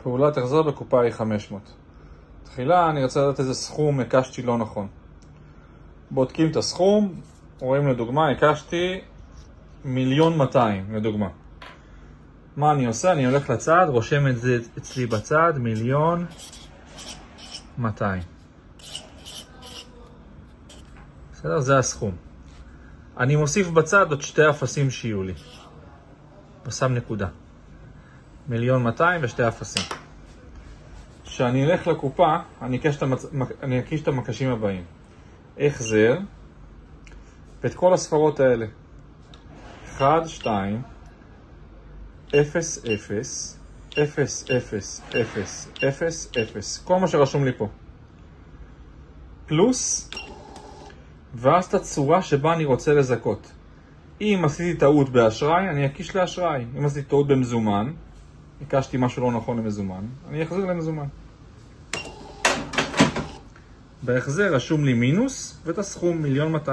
פעולת החזר בקופה היא 500. תחילה אני רוצה לדעת איזה סכום הקשתי לא נכון. בודקים את הסכום, רואים לדוגמה, הקשתי 1,200,000 לדוגמה. מה אני עושה? אני הולך לצד, רושם את זה אצלי בצד, 1,200,000. בסדר? זה הסכום. אני מוסיף בצד עוד שתי אפסים שיהיו לי. ושם נקודה. 1,200,000 ושתי אפסים. כשאני אלך לקופה, אני אקיש את המקשים הבאים. החזר, ואת כל הספרות האלה. 1, 2, 0, 0, 0, 0, 0, 0, 0. כל מה שרשום לי פה. פלוס, ואז את הצורה שבה אני רוצה לזכות. אם עשיתי טעות באשראי, אני אקיש לאשראי. אם עשיתי טעות במזומן, הקשתי משהו לא נכון למזומן, אני אחזיר למזומן. בהחזר רשום לי מינוס, ואת הסכום 1,200,000.